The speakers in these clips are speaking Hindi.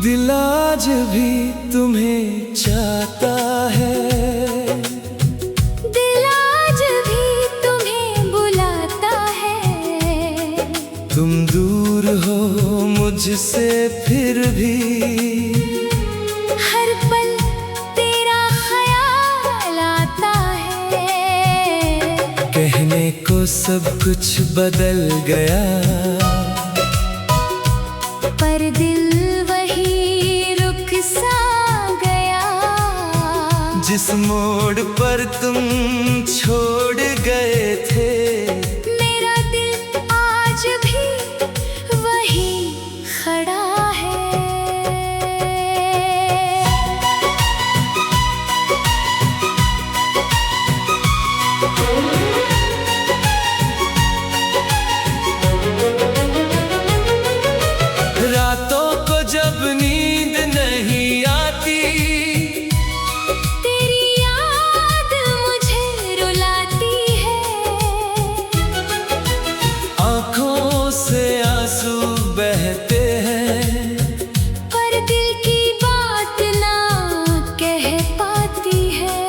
दिल आज भी तुम्हें चाहता है, दिल आज भी तुम्हें बुलाता है। तुम दूर हो मुझसे फिर भी हर पल तेरा ख्याल आता है। कहने को सब कुछ बदल गया, पर दिल वही रुक सा गया। जिस मोड़ पर तुम छोड़ गए थे, मेरा दिल आज भी वही खड़ा है। रातों को जब नींद नहीं आती, तेरी याद मुझे रुलाती है। आँखों से आंसू बहते हैं, पर दिल की बात ना कह पाती है।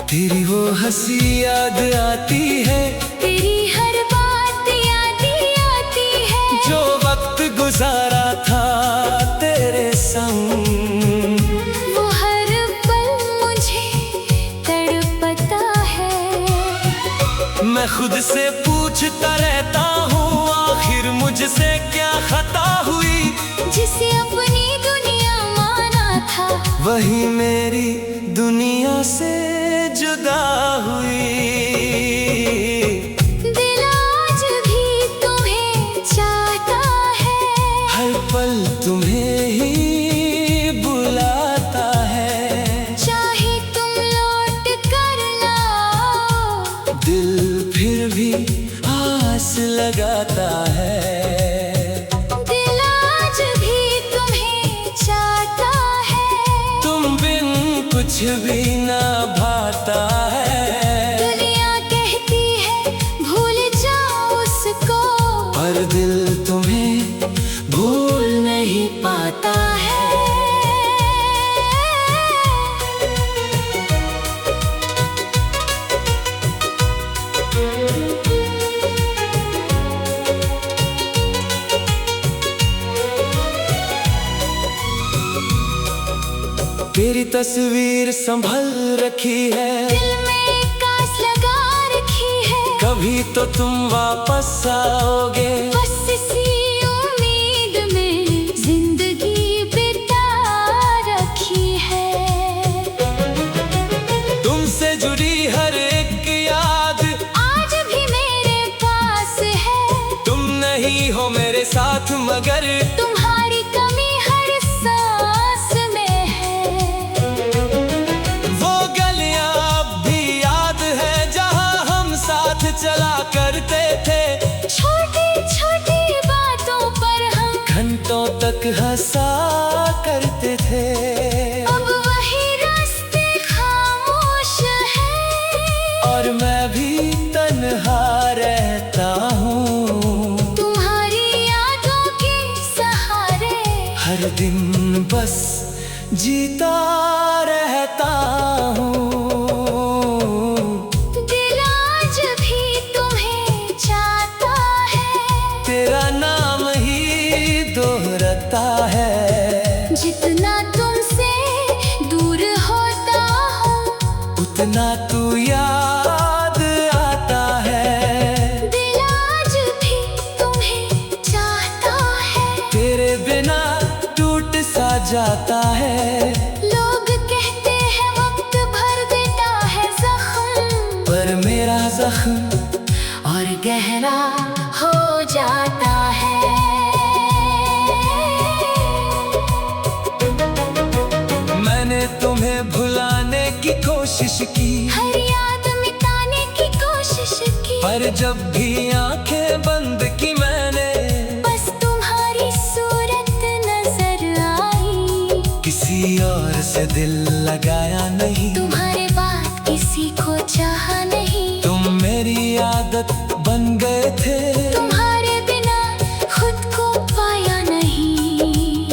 तेरी वो हंसी याद आती है, तेरी हर बात याद आती है। जो वक्त गुजारा था तेरे संग, वो हर पल मुझे तड़पता है। मैं खुद से पूछता रहता हूँ, आखिर मुझसे क्या खता हुई। जिसे अपनी दुनिया माना था, वही मेरी दुनिया से जुदा हुई। दिल आज भी तुम्हें चाहता है। हर पल तुम्हें ही बुलाता है, चाहे तुम लौट कर लाओ, दिल फिर भी आस लगाता है। दिल आज भी तुम्हें चाहता है। तुम बिन कुछ भी ना भाता है, दुनिया कहती है भूल जाओ उसको, पर दिल तुम्हें भूल नहीं पाता है। तेरी तस्वीर संभल रखी है, दिल में कास लगा रखी है। कभी तो तुम वापस आओगे। बस इसी उम्मीद में जिंदगी बिता रखी है। तुमसे जुड़ी हर एक याद आज भी मेरे पास है। तुम नहीं हो मेरे साथ, मगर तुम्हारी कमी हर सांस में है। वो गलियां अब भी याद है, जहां हम साथ चला करते थे। छोटी छोटी बातों पर हम घंटों तक हंसा करते थे। अब वही रास्ते खामोश है, और मैं भी तन्हा रहता हूँ, तुम्हारी यादों के सहारे। हर दिन बस जीता रहता हूँ। दिल आज भी तुम्हें चाहता है। तेरा नाम ही दोहराता है, जितना तुमसे दूर होता हूँ, उतना तू याद आता है। दिल आज भी तुम्हें चाहता है। तेरे बिना टूट सा जाता है, लोग कहते हैं वक्त भर देता है जख्म, पर मेरा जख्म और गहरा हो जाता है। मैंने तुम्हें भुलाने की कोशिश की, हर याद मिटाने की कोशिश की, पर जब भी आंखें बंद की मैंने, बस तुम्हारी सूरत नजर आई। किसी और से दिल लगाया नहीं, तुम्हारे बाद किसी को चाहा नहीं। तुम मेरी आदत बन गए थे। तुम्हारे बिना खुद को पाया नहीं।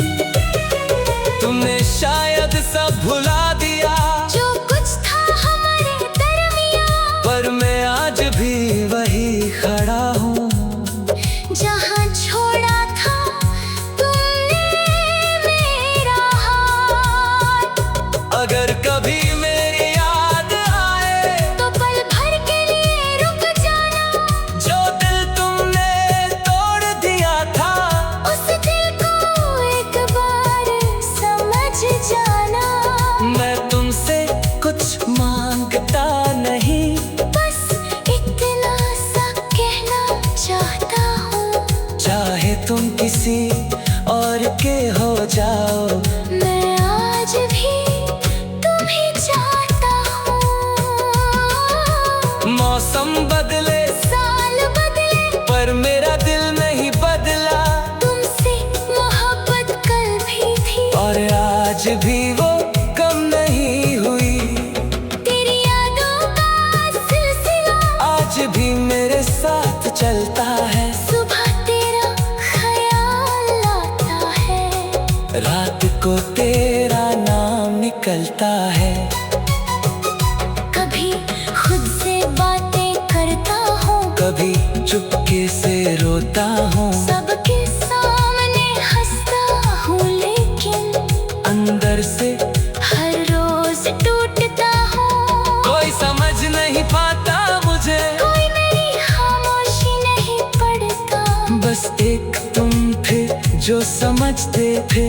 भर के हो जाओ। मैं आज भी तुम्हें चाहता हूँ। मौसम बदले, साल बदले, पर मेरा दिल नहीं बदला। तुमसे मोहब्बत कल भी थी और आज भी वो कम नहीं हुई। तेरी यादों का सिलसिला आज भी मेरे साथ चलता है। सुबह तेरा ख्याल आता है, रात को तेरा नाम निकलता है। कभी खुद से बातें करता हूँ, कभी चुपके से रोता हूँ। सबके सामने हंसता हूँ, लेकिन अंदर से हर रोज टूटता हूँ। कोई समझ नहीं पाता मुझे, कोई मेरी खामोशी नहीं पढ़ता। बस एक तुम थे जो समझते थे।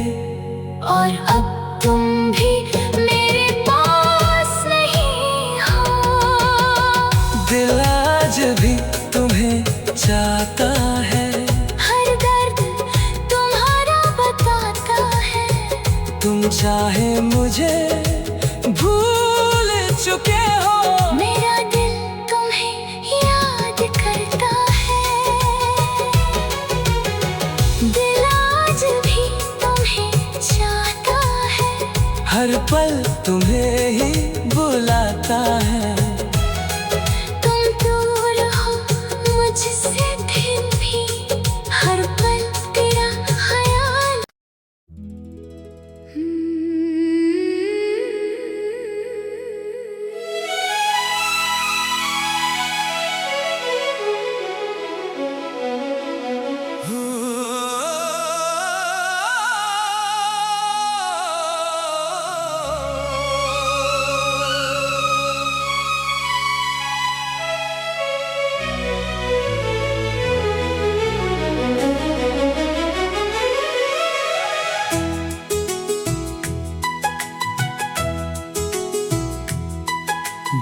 और अब तुम भी मेरे पास नहीं हो। दिल आज भी तुम्हें चाहता है। हर दर्द तुम्हारा बताता है। तुम चाहे मुझे भूल चुके हो। मेरा दिल तुम्हें याद करता है। दिल आज भी तुम्हें चाहता है। हर पल तुम्हें ही बुलाता है। तुम दूर हो मुझसे फिर भी हर पल तेरा ख्याल।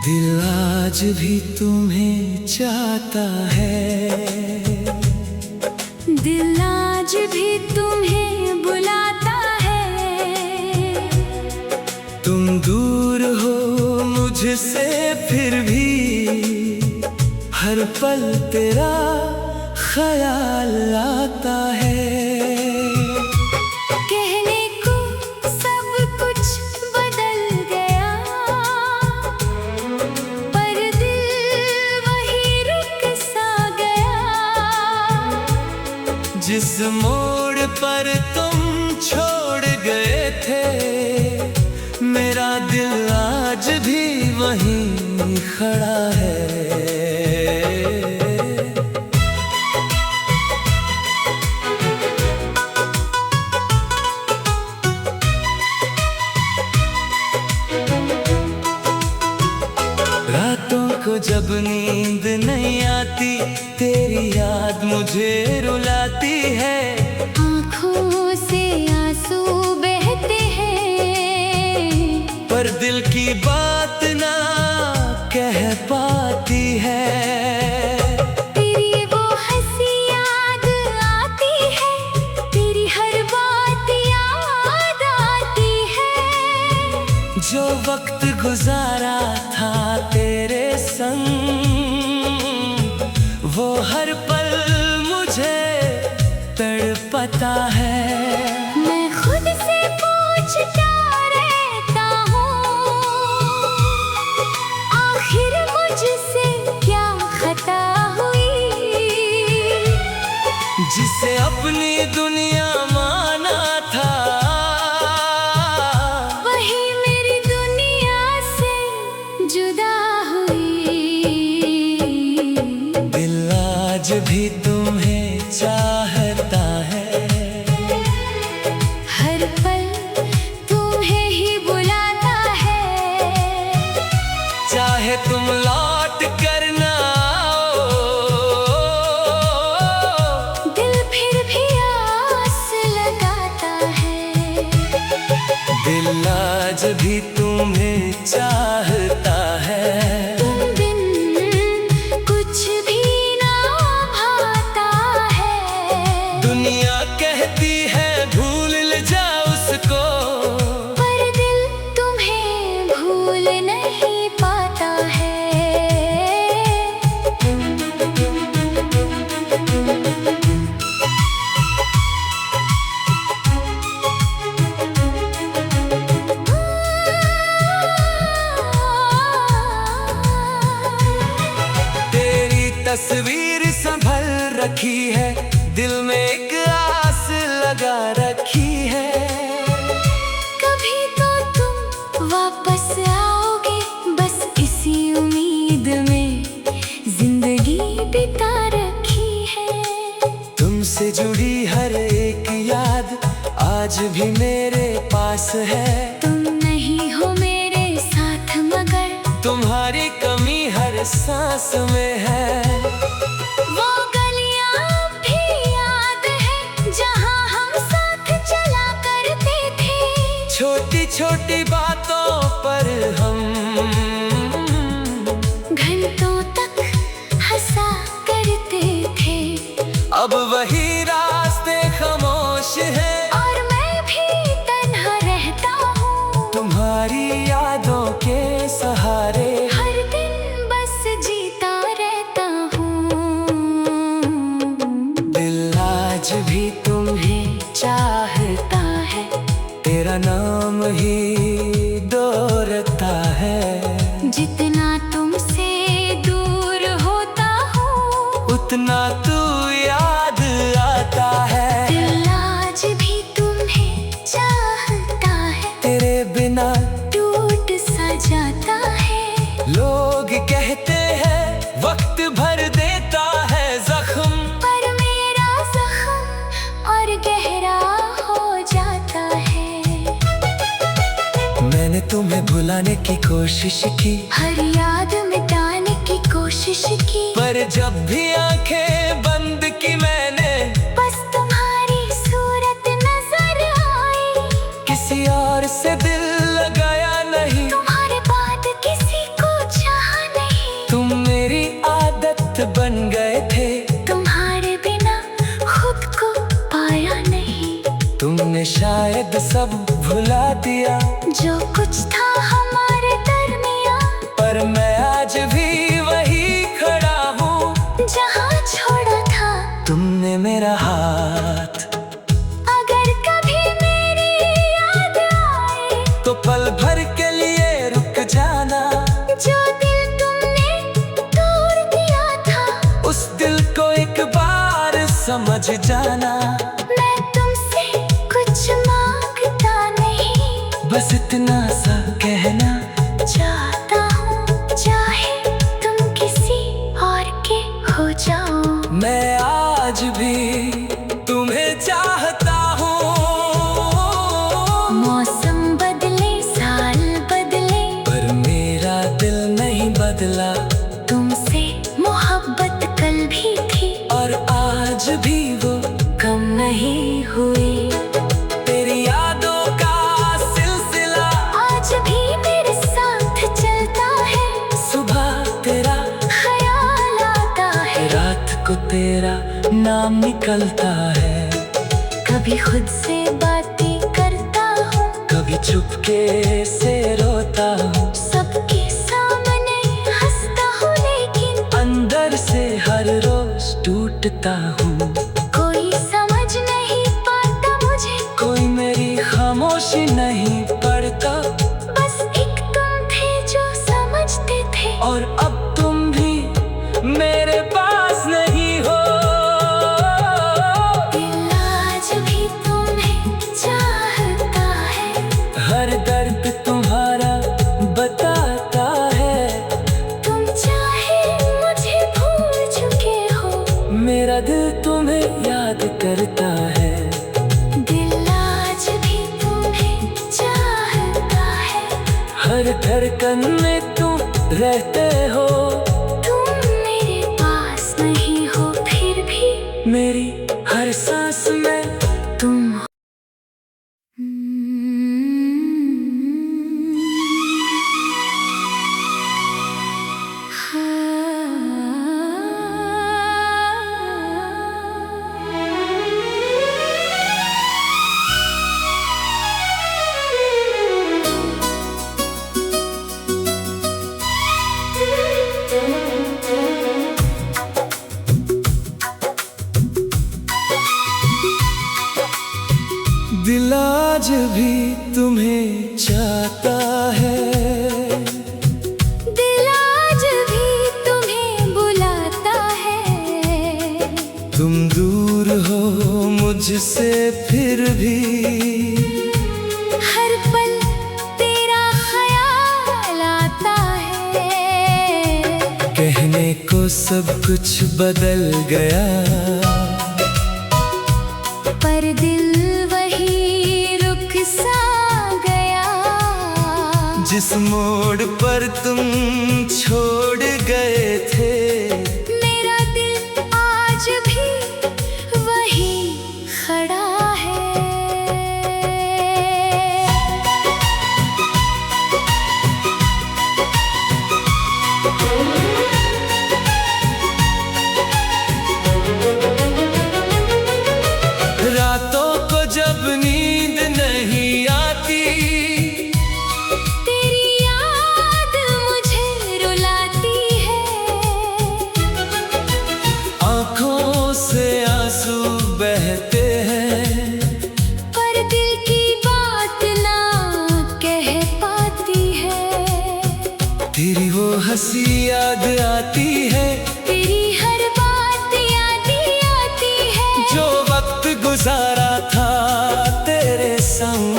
दिल आज भी तुम्हें चाहता है। दिल आज भी तुम्हें बुलाता है। तुम दूर हो मुझसे फिर भी हर पल तेरा ख्याल आता है। कहने को सब कुछ बदल गया, पर दिल वही रुक सा गया। जिस मोड़ पर तुम छोड़ गए थे, मेरा दिल आज भी वहीं खड़ा है। रातों को जब नींद नहीं आती, तेरी याद मुझे रुलाती है। आँखों से आंसू बहते हैं, पर दिल की बात ना कह पाती है। तेरी वो हंसी याद आती है, तेरी हर बात याद आती है। जो वक्त गुजारा था तेरे संग, वो हर पल मुझे तड़पता है। मैं खुद से पूछता रहता हूँ, आखिर मुझसे क्या खता हुई। जिसे अपनी दुनिया माना था, वही मेरी दुनिया से जुदा हुई। दिल आज भी तुम्हें चाहता है। हर पल तुम्हें ही बुलाता है। चाहे तुम लौट कर ना आओ, दिल फिर भी आस लगाता है। दिल आज भी तुम्हें चाहता है। तुम बिन कुछ भी ना भाता है। दुनिया कहती है भूल तस्वीर संभल रखी है, दिल में एक आस लगा रखी है। कभी तो तुम वापस आओगे, बस इसी उम्मीद में जिंदगी बिता रखी है। तुमसे जुड़ी हर एक याद आज भी मेरे पास है। तुम नहीं हो मेरे साथ मगर तुम्हारी कमी हर सांस में है। वो गलियां भी याद है जहां हम साथ चला करते थे। छोटी छोटी बातों पर हम घंटों तक हंसा करते थे। अब वही रास्ते खामोश है और मैं भी तन्हा रहता हूँ तुम्हारी यादों के सहारे। हर दिन बस जीता रहता हूँ। दिल आज भी तुम्हें चाहता है, तेरा नाम ही दोहराता है। जितना तुमसे दूर होता हूँ उतना तू याद आता है। दिल आज भी तुम्हें चाहता है, तेरे बिना टूट सा जाता है। लोग कहते हैं वक्त भर देता है जख्म, पर मेरा जख्म और गहरा हो जाता है। मैंने तुम्हें भुलाने की कोशिश की, हर याद मिटाने की कोशिश की, पर जब भी आंखें बंद की मैंने बस तुम्हारी सूरत नजर आई। किसी और से दिल लगाया नहीं, तुम्हारे बाद किसी को चाहा नहीं। तुम मेरी आदत बन गए थे, तुम्हारे बिना खुद को पाया नहीं। तुमने शायद सब भुला दिया, जो कुछ था हमारे दरमियां, पर मैं आज भी वही खड़ा हूँ जहाँ छोड़ा था तुमने मेरा हाथ। अगर कभी मेरी याद आए तो पल भर के लिए रुक जाना, जो दिल तुमने तोड़ दिया था, उस दिल को एक बार समझ जाना। मैं तुमसे कुछ मांगता नहीं, बस इतना सा कहना चाहता हूँ चाहे तुम किसी और के हो जाओ। मैं आज भी तुम्हें चाहता हूँ। मौसम बदले साल बदले, पर मेरा दिल नहीं बदला, तुमसे मोहब्बत कल भी थी और आज भी वो कम नहीं हुई। तेरी यादों का सिलसिला आज भी मेरे साथ चलता है, सुबह तेरा ख्याल आता है। रात को तेरा नाम निकलता है। कभी खुद से बातें करता हूँ, कभी चुपके से रोता हूँ, सबके सामने हंसता हूँ, लेकिन अंदर से हर रोज टूटता हूँ। कोई समझ नहीं पाता मुझे, कोई मेरी खामोशी नहीं पढ़ता, बस एक तुम थे जो समझते थे। और अब तुम भी मेरे पास नहीं हो। दिल आज भी तुम्हें चाहता है, हर दर्द तुम्हारा बताता है। तुम चाहे मुझे भूल चुके हो, मेरा दिल तुम्हें याद करता है। दिल आज भी तुम्हें चाहता है। हर धड़कन में तुम रहते हो, तुम मेरे पास नहीं हो फिर भी मेरी हर सांस में तुम हो। दिल आज भी तुम्हें चाहता है। दिल आज भी तुम्हें बुलाता है। मुझसे फिर भी हर पल तेरा ख्याल आता है। कहने को सब कुछ बदल गया, पर दिल वही रुक सा गया। जिस मोड़ पर तुम छोड़ गए थे, मेरा दिल आज भी वही खड़ा है। रातों को जब नींद नहीं आती, तेरी याद मुझे रुलाती है। आँखों से आंसू बहते हैं, पर दिल की बात ना कह पाती है। तेरी वो हंसी याद आती है, तेरी हर बात याद आती है। जो वक्त गुजारा था तेरे संग।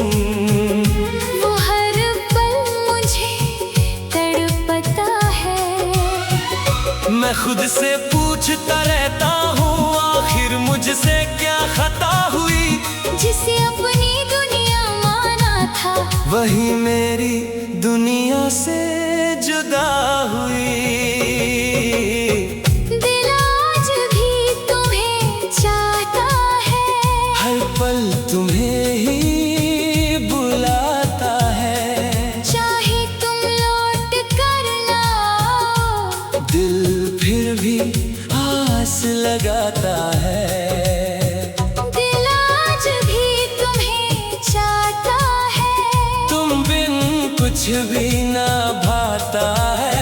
वो हर पल मुझे तड़पता है। मैं खुद से पूछता रहता हूँ, आखिर मुझसे क्या खता हुई। जिसे अपनी दुनिया माना था, वही मेरी दुनिया से जुदा हुई। दिल आज भी तुम्हें चाहता है। हर पल तुम्हें ही बुलाता है। चाहे तुम लौट कर लाओ, दिल फिर भी आस लगाता है। दिल आज भी तुम्हें चाहता है। तुम बिन कुछ भी ना भाता है।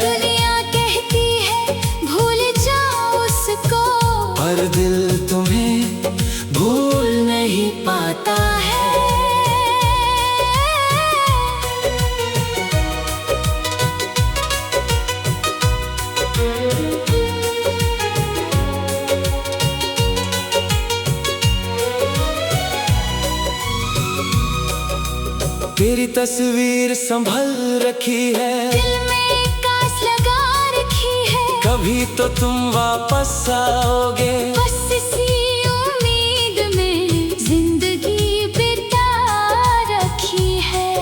दुनिया कहती है भूल जाओ उसको, पर दिल तुम्हें भूल नहीं पाता है। तेरी तस्वीर संभल रखी है, दिल में कास लगा रखी है। कभी तो तुम वापस आओगे। बस इसी उम्मीद में जिंदगी बिता रखी है।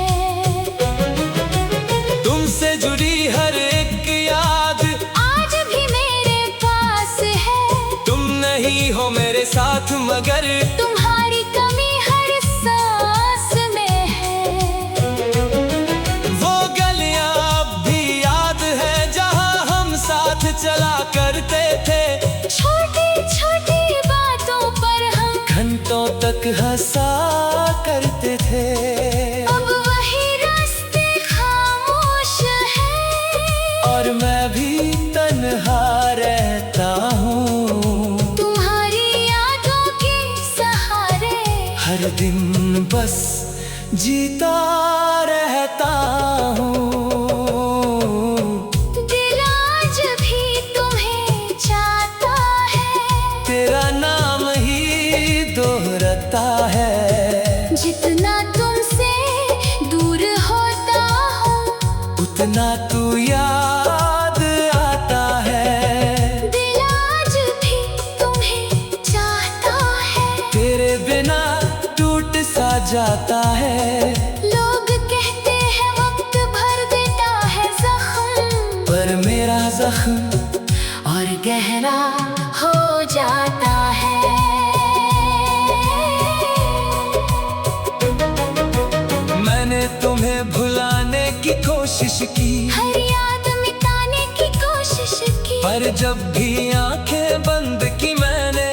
तुमसे जुड़ी हर एक याद आज भी मेरे पास है। तुम नहीं हो मेरे साथ, मगर तुम्हारी कमी हर सांस में है। वो गलियां अब भी याद है जहां हम साथ चला करते थे। छोटी छोटी बातों पर हम घंटों तक हंसा करते थे। अब वही रास्ते खामोश है। और मैं भी तन्हा रहता हूँ, तुम्हारी यादों के सहारे हर दिन बस जीता रहता हूँ। दिल आज भी तुम्हें चाहता है। तेरा नाम ही दोहराता है। जितना तुमसे दूर होता हूँ, उतना तू याद आता है। दिल आज भी तुम्हें चाहता है। तेरे बिना टूट सा जाता है। लोग कहते हैं वक्त भर देता है जख्म, पर मेरा जख्म और गहरा हो जाता है। मैंने तुम्हें भुलाने की कोशिश की, हर याद मिटाने की कोशिश की। पर जब भी आंखें बंद की मैंने,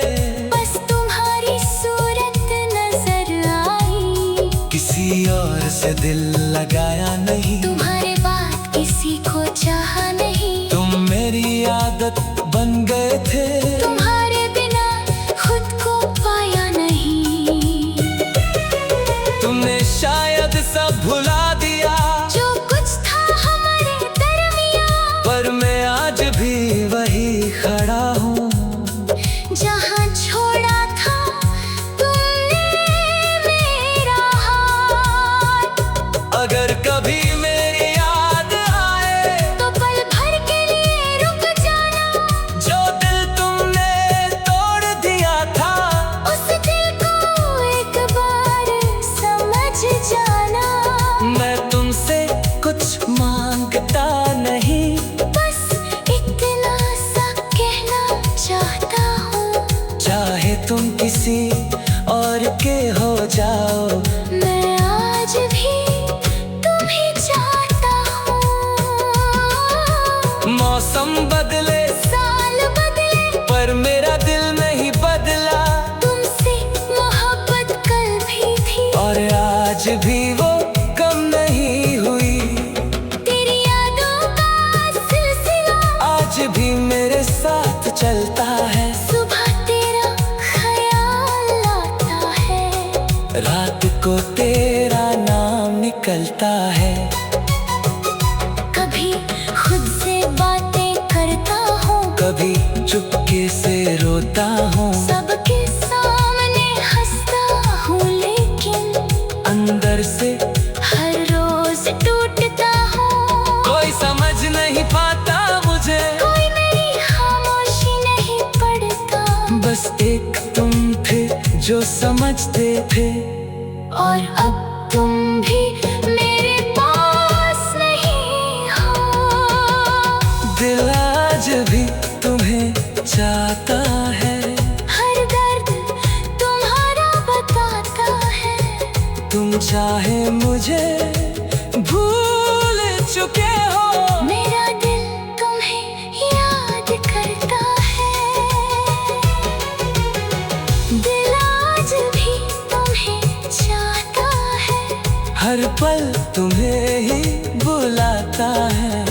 बस तुम्हारी सूरत नजर आई। किसी और से दिल लगाया नहीं। तुम्हारे बाद किसी को चाहा नहीं। तुम मेरी आदत बन गए थे। तुम्हारे बिना खुद को पाया नहीं। तुमने शायद सब भुला दिया, जो कुछ था हमारे दरमियां, पर मैं आज भी वही खड़ा हूँ। जहाँ छोड़ा था कभी मेरी याद आए तो पल भर के लिए रुक जाना। जो दिल तुमने तोड़ दिया था उस दिल को एक बार समझ जाना। मैं तुमसे कुछ मांगता नहीं, बस इतना सा कहना चाहता हूँ। चाहे तुम किसी और के हो जाओ, मैं आज भी तुम्हें चाहता हूँ। मौसम बदले साल बदले पर मेरा दिल नहीं बदला। तुमसे मोहब्बत कल भी थी और आज भी वो कम नहीं हुई। तेरी यादों का सिलसिला आज भी मेरे साथ चलता है। सुबह तेरा ख्याल आता है, रात को तेरा नाम निकलता है। कभी खुद से बातें करता हूँ, कभी चुपके से रोता हूँ, सबके सामने हंसता हूँ, लेकिन अंदर से हर रोज टूटता हूँ। कोई समझ नहीं पाता मुझे, कोई मेरी खामोशी नहीं पढ़ता। बस एक तुम थे जो समझते थे। और अब तुम भी मेरे पास नहीं हो। दिल आज भी तुम्हें चाहता है। हर दर्द तुम्हारा बताता है। तुम चाहे मुझे भूल चुके हो, मेरा दिल तुम्हें याद करता है। दिल आज भी तुम्हें चाहता है। हर पल तुम्हें ही बुलाता है।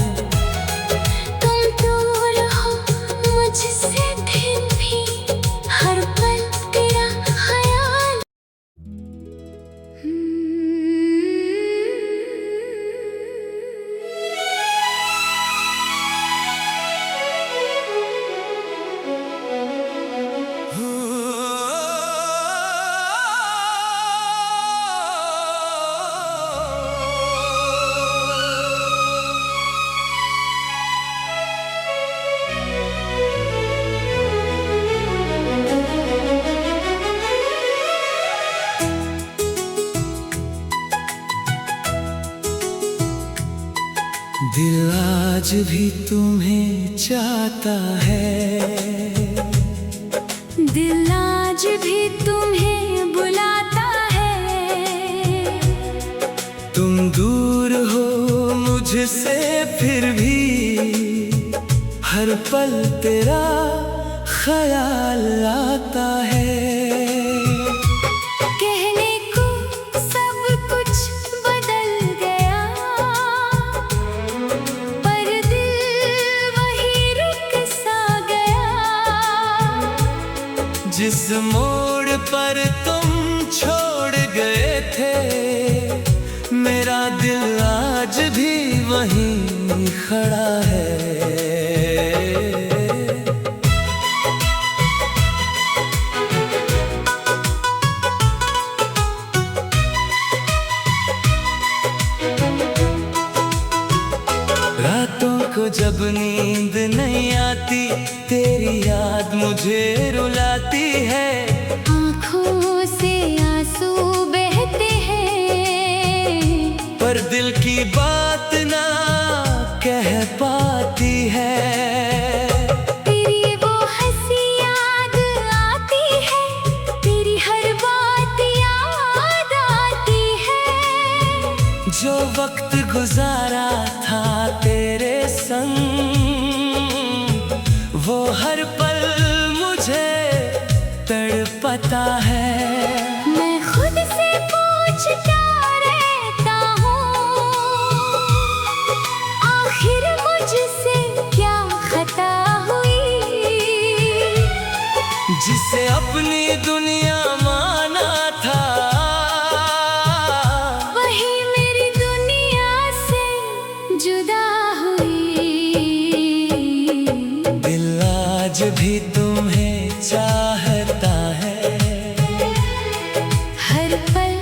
तुम दूर हो मुझसे फिर भी हर पल तेरा ख्याल। दिल आज भी तुम्हें चाहता है। दिल आज भी तुम्हें बुलाता है। तुम दूर हो मुझसे फिर भी हर पल तेरा ख्याल आता है। कहने को सब कुछ बदल गया, पर दिल वही रुक सा गया। जिस मोड़ पर तुम छोड़ गए थे, मेरा दिल आज भी वहीं खड़ा है। रातों को जब नींद नहीं आती, तेरी याद मुझे रुलाती है। आँखों से आंसू बहते हैं, पर दिल की बात ना कह पाती है। तेरी वो हंसी याद आती है, तेरी हर बात याद आती है। जो वक्त गुजारा था तेरे संग, वो हर पल मुझे तड़पता है। मैं खुद से पूछता रहता हूँ, आखिर मुझसे क्या खता हुई। जिसे अपनी दुनिया माना था, वही मेरी दुनिया से जुदा हुई। दिल आज भी तुम्हें चाहता है। हर पल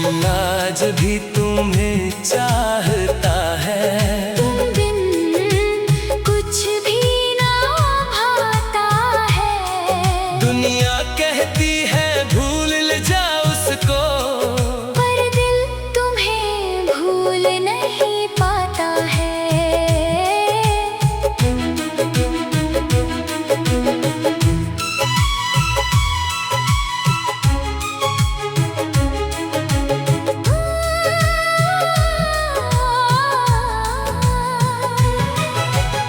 दिल आज भी तुम्हें चाहता है। तुम बिन कुछ भी ना भाता है। दुनिया कहती है भूल ले जा उसको, पर दिल तुम्हें भूल नहीं पाता है।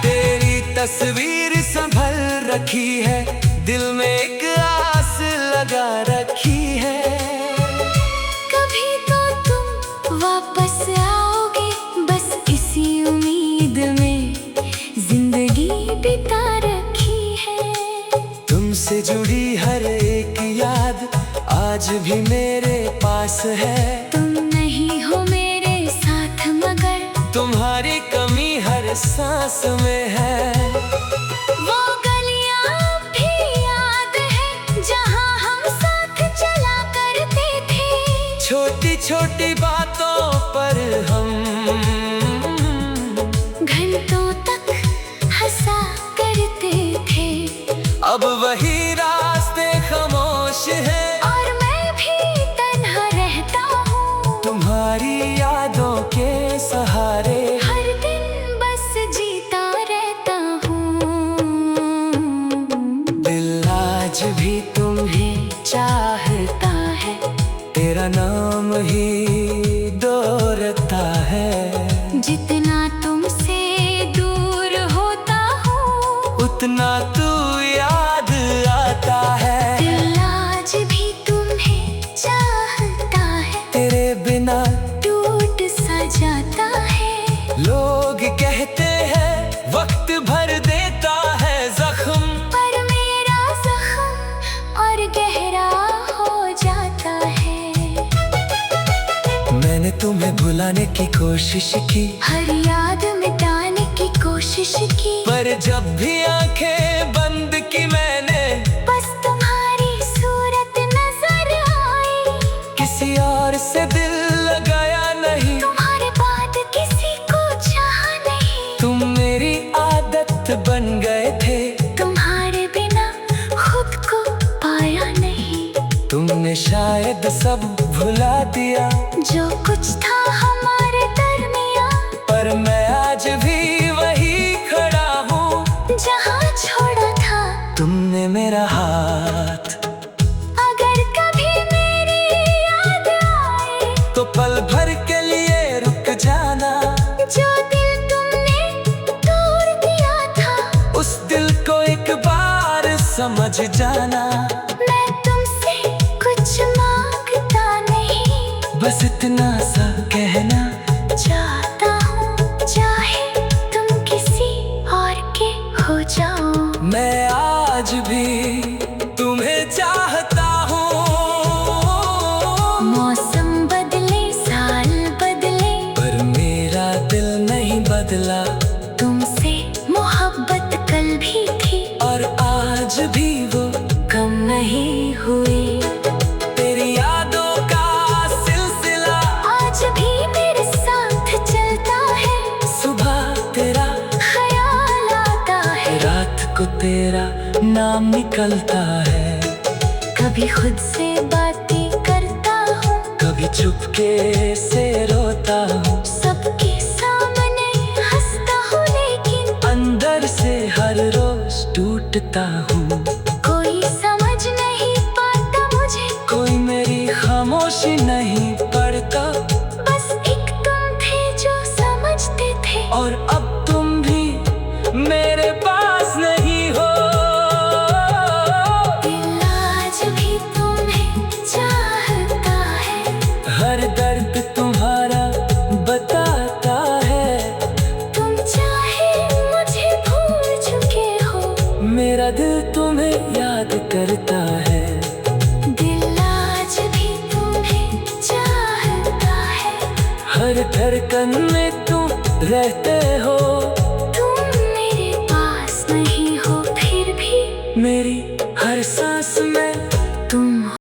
तेरी तस्वीर संभल रखी है, दिल में एक आस लगा रखी है। कभी तो तुम वापस आओगे, बस इसी उम्मीद में जिंदगी बिता रखी है। तुमसे जुड़ी हर एक याद आज भी मेरे पास है। तुम नहीं हो मेरे साथ मगर तुम्हारी कमी हर सांस में है। वो गलियां भी याद है जहां हम साथ चला करते थे। छोटी छोटी बातों पर हम घंटों तक हंसा करते थे। अब वही रास्ते खामोश हैं। और मैं भी तन्हा रहता हूँ तुम्हारी यादों के सहारे। हर दिन बस जीता रहता हूँ। दिल आज भी तुम्हें चाहता है। तेरा नाम ही दोहराता है। जितना तुमसे दूर होता हूँ उतना तू याद आता है। दिल आज भी तुम्हें चाहता है। तेरे बिना टूट सा जाता है। लोग कहते हैं वक्त भर देता है जख्म, पर मेरा जख्म और गहरा हो जाता है। मैंने तुम्हें भुलाने की कोशिश की, हर याद मिटाने की कोशिश की, पर जब भी आंखें बंद की मैंने बस तुम्हारी सूरत नजर आई। किसी और से दिल लगाया नहीं। तुम्हारे बाद किसी को चाहा नहीं। तुम मेरी आदत बन गए थे। तुम्हारे बिना खुद को पाया नहीं। तुमने शायद सब भुला दिया, जो कुछ था हमारे दरमियां, पर मैं आज भी वही खड़ा हूँ जहाँ छोड़ा था तुमने मेरा हाथ। अगर कभी मेरी याद आए तो पल भर के लिए रुक जाना। जो दिल तुमने तोड़ दिया था, उस दिल को एक बार समझ जाना। मैं तुमसे कुछ मांगता नहीं, बस इतना सा कहना चाहता हूँ चाहे तुम किसी और के हो जाओ। मैं आज भी तुम्हें चाहता हूँ। मौसम बदले साल बदले, पर मेरा दिल नहीं बदला। तुमसे मोहब्बत कल भी थी और आज भी वो कम नहीं हुई। तेरी यादों का सिलसिला आज भी मेरे साथ चलता है। सुबह तेरा ख्याल आता है, रात को तेरा नाम निकलता है। कभी खुद से बातें करता हूँ, कभी चुपके से रोता हूँ। सबके सामने हंसता हूँ, लेकिन अंदर से हर रोज टूटता हूँ। कोई समझ नहीं पाता मुझे, कोई मेरी खामोशी नहीं पढ़ता। बस एक तुम थे जो समझते थे। और अब तुम भी मेरे पास नहीं हो। दिल आज भी तुम्हें चाहता है। हर दर्द तुम्हारा बताता है। तुम चाहे मुझे भूल चुके हो, मेरा दिल तुम्हें याद करता है। दिल आज भी तुम्हें चाहता है। हर धड़कन में तुम रहते हो।